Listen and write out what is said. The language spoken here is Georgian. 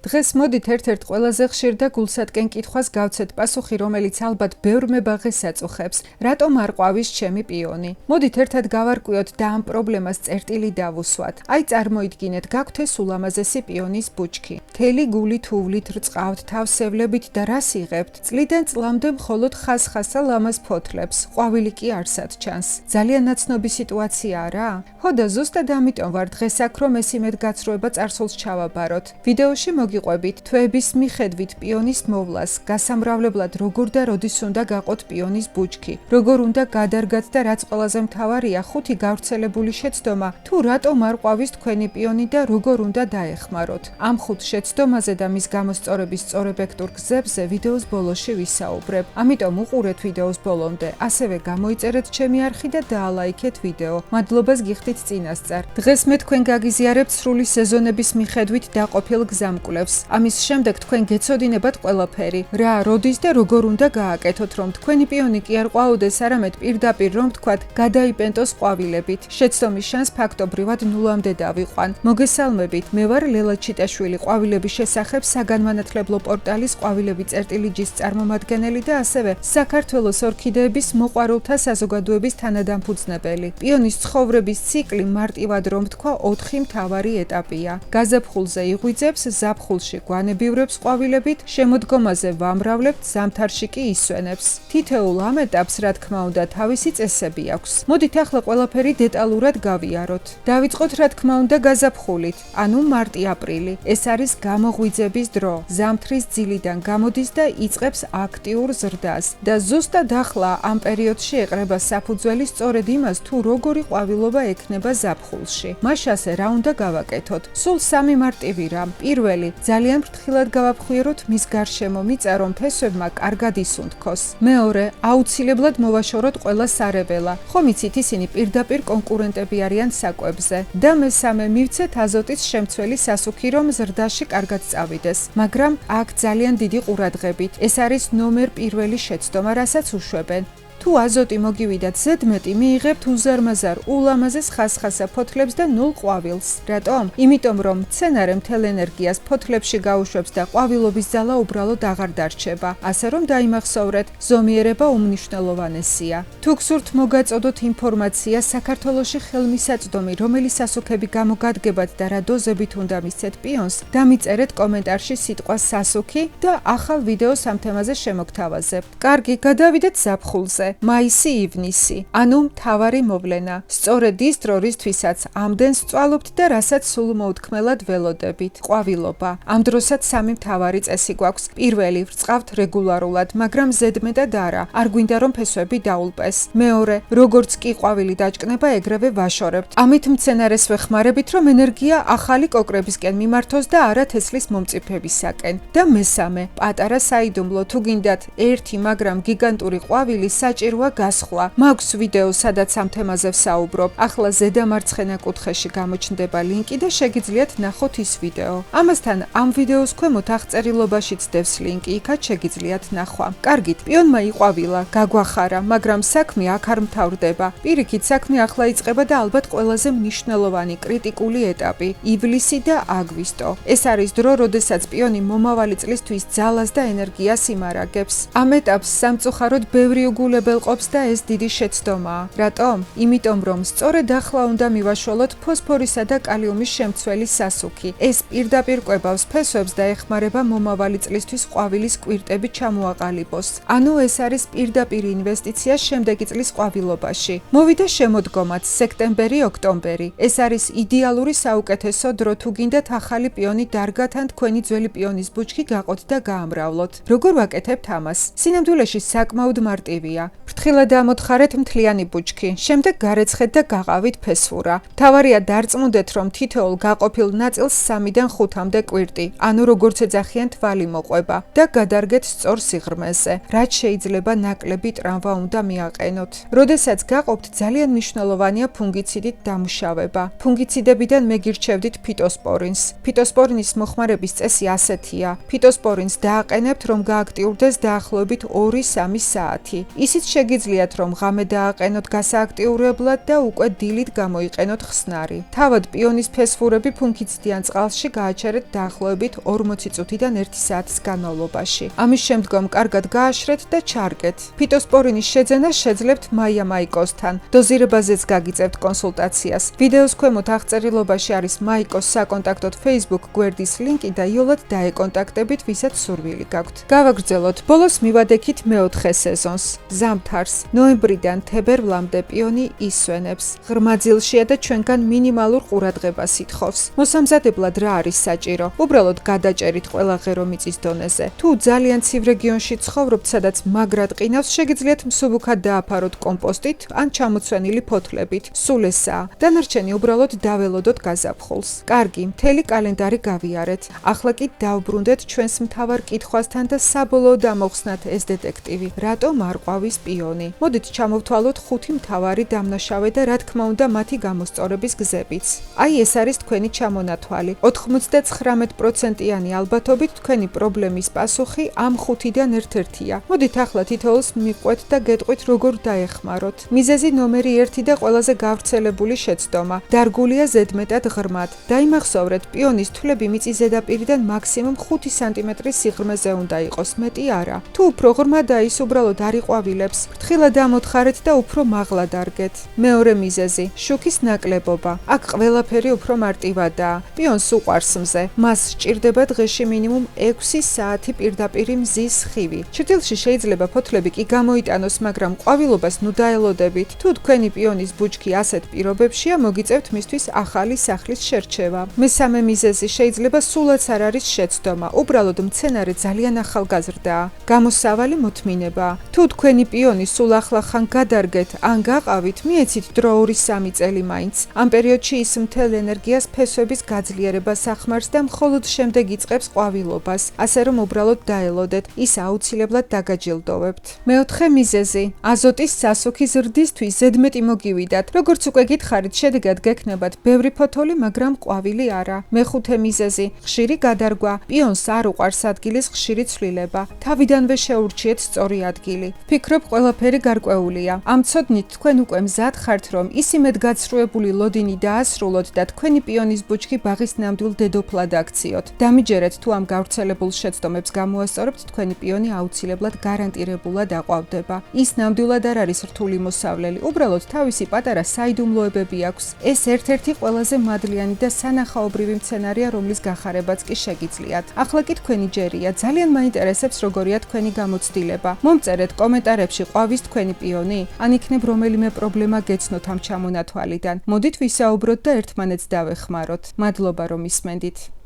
დღეს მოდით ერთ-ერთ ყველაზე ხშირ და გულსატკენ კითხვას გავცეთ პასუხი, რომელიც ალბათ ბევრ მებაღეს აწუხებს. რატომ არ ყვავის ჩემი პიონი? მოდით ერთად გავარკვიოთ და ამ პრობლემას წერტილი დავუსვათ. აი წარმოიდგინეთ, გაქვთ ეს ულამაზესი პიონის ბუჩქი. მთელი გულით უვლით რწყავთ, თავსევლებით და რას იღებთ? წლიდან წლამდე მხოლოდ ხას-ხასა ლამაზ ფოთლებს. ყვავილი კი არსად ჩანს. ძალიან ნაცნობი სიტუაციაა რა? ხო და ზუსტად ამიტომ ვარ დღეს აქ, რომ ეს იმედ გაცრუება წარსულს ჩავაბაროთ. ვიდეოში მოგიყვებით თვეების მიხედვით პიონის მოვლას, გასამრავლებლად როგორ და როდის უნდა გაყოთ პიონის ბუჩქი, როგორ უნდა გადარგათ და რაც ყველაზე მთავარია, 5 გავრცელებული შეცდომა, თუ რატომ არ ყვავის თქვენი პიონი და როგორ უნდა დაეხმაროთ. ამ 5 შეცდომაზე და მის გამოსწორების სწორეფექტურ გზებზე ვიდეოს ბოლოში ვისაუბრებ. ამიტომ უყურეთ ვიდეოს ბოლომდე, ასევე გამოიწერეთ ჩემი არხი და დაალაიქეთ ვიდეო. მადლობას გიხდით წინასწარ. დღეს მე თქვენ გაგიზიარებთ სრული სეზონების მიხედვით დაყოფილ გზამკვლევს. ამის შემდეგ თქვენ გეცოდინებათ ყველაფერი, რა, როდის და როგორ უნდა გააკეთოთ, რომ თქვენი პიონი კი არ ყვაოდეს, არამედ პირდაპირ რომ თქვათ, გადაიპენტოს ყვავილებით. შეცდომის შანს ფაქტობრივად ნულამდე დავიყვან. მოგესალმებით, მე ვარ ლელა ჩიტაშვილი, ყვავილების შესახებ საგანმანათლებლო პორტალის ყვავილები წერტილიჯის წარმომადგენელი და ასევე საქართველოს ორქიდეების მოყვარულთა საზოგადოების თანადამფუძნებელი. პიონის ცხოვრების ციკლი მარტივად რომ თქვა 4 მთავარი ეტაპია. გაზაფხულზე იღვიძებს, ზაფხულში გვანებივრებს ყვავილებით, შემოდგომაზე ვამრავლებთ, ზამთარში კი ისვენებს. თითოეულ ამ ეტაპს, რა თქმა უნდა, თავისი წესები აქვს. მოდით ახლა ყველაფერი დეტალურად გავიაროთ. დავიწყოთ, რა თქმა უნდა, გაზაფხულით, ანუ მარტი-აპრილი. ეს არის გამოღვიძების დრო. ზამთრის ძილიდან გამოდის და იწყებს აქტიურ ზრდას. და ზუსტად ახლა ამ პერიოდში ეყრება საფუძველი სწორედ იმას, თუ როგორი ყვავილობა ექნება ზაფხულში. მაშასე რა უნდა გავაკეთოთ? სულ 3 მარტივი რამ. პირველი, ძალიან ფრთხილად გავაფხვიეროთ მის გარშემო მიწა, რომ ფესვებმა კარგად ისუნთქოს. მეორე, აუცილებლად მოვაშოროთ ყველა სარეველა. ხომ იცით, ისინი პირდაპირ კონკურენტები არიან საკვებზე. და მესამე, მივცეთ აზოტის შემცველი სასუქი, რომ ზრდაში კარგად წავიდეს. მაგრამ აქ ძალიან დიდი ყურადღებით. ეს არის ნომერ 1 შეცდომა, რასაც უშვებენ. თუ აზოტი მოგივიდათ ზედმეტი, მიიღებთ უზარმაზარ ულამაზეს ხასხასა ფოთლებს და 0 ყვავილს. რატომ? იმიტომ რომ მცენარე მთელ ენერგიას ფოთლებში გაუშვებს და ყვავილობის ძალა უბრალოდ აღარ დარჩება. ასე რომ დაიმახსოვრეთ, ზომიერება უმნიშვნელოვანესია. თუ გსურთ მოგაწოდოთ ინფორმაცია საქართველოში ხელმისაწვდომი, რომელი სასუქები გამოგადგებათ და რა დოზებით უნდა მისცეთ პიონს, დამიწერეთ კომენტარში სიტყვა სასუქი და ახალ ვიდეოს ამ თემაზე შემოგთავაზებთ. კარგი, გადავიდეთ ზაფხულზე. მაისი-ივნისი, ანუ მთავარი მოვლენა. სწორედ ის დრო, რისთვისაც ამდენ სწვალობთ და რასაც სულ მოუთქმელად ველოდებით. ყვავილობა. ამ დროსაც 3 მთავარი წესი გვაქვს. პირველი, ვრწყავთ რეგულარულად, მაგრამ ზედმეტად არა. არ გვინდა რომ ფესვები დაულპეს. მეორე, როგორც კი ყვავილი დაჭკნება, ეგრევე ვაშორებთ. ამით მცენარეს ვეხმარებით, რომ ენერგია ახალი კოკრებისკენ მიმართოს და არა თესლის მომწიფებისაკენ. და მესამე, პატარა საიდუმლო, თუ გინდათ ერთი, მაგრამ გიგანტური ყვავილი საჭიროა გასხლა. მაქვს ვიდეო, სადაც ამ თემაზე ვსაუბრობ. ახლა ზედა მარცხენა კუთხეში გამოჩნდება ლინკი და შეგიძლიათ ნახოთ ის ვიდეო. ამასთან ამ ვიდეოს ქვემოთ აღწერილობაშიც დევს ლინკი, იქაც შეგიძლიათ ნახვა. კარგით, პიონმა იყვავილა, გაგვახარა, მაგრამ საქმე აქ არ მთავრდება. პირიქით, საქმე ახლა იწყება და ალბათ ყველაზე მნიშვნელოვანი კრიტიკული ეტაპი, ივლისი და აგვისტო. ეს არის დრო, როდესაც პიონი მომავალი წლისთვის ძალას და ენერგიას იმარაგებს. ამ ეტაპს სამწუხაროდ ბევრი უგულებელყოფს და ეს დიდი შეცდომაა. რატომ? იმიტომ რომ სწორედ ახლა უნდა მივაშველოთ ფოსფორისა და კალიუმის შემცველი სასუქი. ეს პირდაპირ კვებავს ფესვებს და ეხმარება მომავალი წლისთვის ყვავილის კვირტები ჩამოაყალიბოს. ანუ ეს არის პირდაპირ ინვესტიცია შემდეგი წლის ყვავილობაში. მოვიდა შემოდგომაც სექტემბერი-ოქტომბერი. ეს არის იდეალური საუკეთესო დრო, თუ გინდათ ახალი პიონი დარგათ ან თქვენი ძველი პიონის ბუჩქი გაყოთ და გაამრავლოთ. როგორ ვაკეთებთ ამას? სინამდვილეში საკმაოდ მარტივია. ფრთხილად ამოთხარეთ მთლიანი ბუჩქი, შემდეგ გარეცხეთ და გაყავით ფესვურა. მთავარია დარწმუნდეთ, რომ თითოეულ გაყოფილ ნაწილს 3-დან 5-მდე კვირტი, ანუ როგორც ეძახიან თვალი მოყვება და გადარგეთ სწორ სიღრმეზე. რაც შეიძლება ნაკლები ტრავმა უნდა მიაყენოთ. როდესაც გაყოფთ, ძალიან მნიშვნელოვანია ფუნგიციდით დამუშავება. ფუნგიციდებიდან მე გირჩევდით ფიტოსპორინს. ფიტოსპორინის მოხმარების წესი ასეთია. ფიტოსპორინს დააყენებთ, რომ გააქტიურდეს დაახლოებით 2-3 საათი. ისიც შეგიძლიათ რომ ღამე დააყენოთ გასააქტიურებლად და უკვე დილით გამოიყენოთ ხსნარი. თავად პიონის ფესვურები ფუნქიცდიან წყალში გააჩერეთ დაახლოებით 40 წუთიდან 1 საათის განმავლობაში. ამის შემდგომ კარგად გააშრეთ და ჩარგეთ. ფიტოსპორინის შეძენა შეძლებთ მაია მაიკოსთან. დოზირებაზეც გაგიწევთ კონსულტაციას. ვიდეოს ქვემოთ აღწერილობაში არის მაიკოს საკონტაქტოდ Facebook გვერდის ლინკი და იოლად დაეკონტაქტებით, ვისაც სურვილი გაქვთ. გავაგრძელოთ. ბოლოს მივადექით მეოთხე სეზონს. ზამთარს, ნოემბრიდან თებერვლამდე პიონი ისვენებს. ღრმა ძილშია და ჩვენგან მინიმალურ ყურადღებას ითხოვს. მოსამზადებლად რა არის საჭირო? უბრალოდ გადაჭერით ყველა ღერო მიწის დონეზე. თუ ძალიან ცივ რეგიონში ცხოვრობთ, სადაც მაგრად ყინავს, შეგიძლიათ მსუბუქად დააფაროთ კომპოსტით ან ჩამოცვენილი ფოთლებით. სულ ესაა. დანარჩენი უბრალოდ დაველოდოთ გაზაფხულს. კარგი, მთელი კალენდარი გავიარეთ. ახლა კი დავბრუნდეთ ჩვენს მთავარ კითხვასთან და საბოლოოდ ამოვხსნათ ეს დეტექტივი. რატომ არ ყვავის პიონი? მოდით ჩამოვთვალოთ 5 მთავარი დამნაშავე და რა თქმა უნდა მათი გამოსწორების გზებიც. აი ეს არის თქვენი ჩამონათვალი. 99%-იანი ალბათობით თქვენი პრობლემის პასუხი ამ 5-დან ერთ-ერთია. მოდით ახლა თითოეულს მიყვეთ და გეტყვით როგორ დაეხმაროთ. მიზეზი ნომერი 1 და ყველაზე გავრცელებული შეცდომა. დარგულია ზედმეტად ღრმად. დაიმახსოვრეთ, პიონის თვლები მიწის ზედაპირიდან მაქსიმუმ 5 სანტიმეტრის სიღრმეზე უნდა იყოს, მეტი არა. თუ უფრო ღრმადაა, ის უბრალოდ არ იყვავილებს. ფრთხილად ამოთხარეთ და უფრო მაღლა დარგეთ. მეორე მიზეზი, შუქის ნაკლებობა. აქ ყველაფერი უფრო მარტივადაა. პიონს უყვარს მზე. მას სჭირდება დღეში მინიმუმ 6 საათი პირდაპირი მზის სხივი. ჩრდილში შეიძლება ფოთლები კი გამოიტანოს, მაგრამ ყვავილობას ნუ დაელოდებით. თუ თქვენი პიონის ბუჩქი ასეთ პირობებშია, მოგიწევთ მისთვის ახალი სახლის შერჩევა. მესამე მიზეზი შეიძლება სულაც არ არის შეცდომა, უბრალოდ მცენარე ძალიან ახალგაზრდაა. გამოსავალი მოთმინებაა. თუ თქვენი პიონი სულ ახლახან გადარგეთ ან გაყავით, მიეცით დრო 2-3 წელი მაინც. ამ პერიოდში ის მთელ ენერგიას ფესვების გაძლიერებას ახმარს და მხოლოდ შემდეგ იწყებს ყვავილობას, ასე რომ უბრალოდ დაელოდეთ, ის აუცილებლად დაგაჯილდოვებთ. მეოთხე მიზეზი, აზოტის სასუქი ზრდისთვის ზედმეტი მოგივიდათ. როგორც უკვე გითხარით, შედეგად გექნებათ ბევრი ფოთოლი, მაგრამ ყვავილი არა. მეხუთე მიზეზი, ხშირი გადარგვა. პიონს არ უყვარს ადგილის ხშირი ცვლილება. თავიდანვე შეურჩიეთ სწორი ადგილი. ვფიქრობ, ყველაფერი გარკვეულია. ამ ცოდნით თქვენ უკვე მზად ხართ, რომ ის იმედგაცრუებული ლოდინი დაასრულოთ და თქვენი პიონის ბუჩქი ბაღის ნამდვილ დედოფლად აქციოთ. დამიჯერეთ, თუ ამ გავრცელებულ შეცდომებს გამოასწორებთ, თქვენი პიონი აუცილებლად გარანტირებულად აყვავდება. ის ნამდვილად არ არის რთული მოსავლელი, უბრალოდ თავისი პატარა საიდუმლოებები აქვს. ეს ერთ-ერთი ყველაზე მადლიანი და სანახაობრივი მცენარეა, რომლის გახარებაც კი შეგიძლიათ. ახლა კი თქვენი ჯერია. ძალიან მაინტერესებს როგორია თქვენი გამოცდილება. მომწერეთ კომენტარებში, ყვავის თქვენი პიონი? ან იქნებ რომელიმე პრობლემა გეცნოთ ამ ჩამონათვალიდან. მოდით ვისაუბროთ და ერთმანეთს დავეხმაროთ. მადლობა რომ ისმენდით.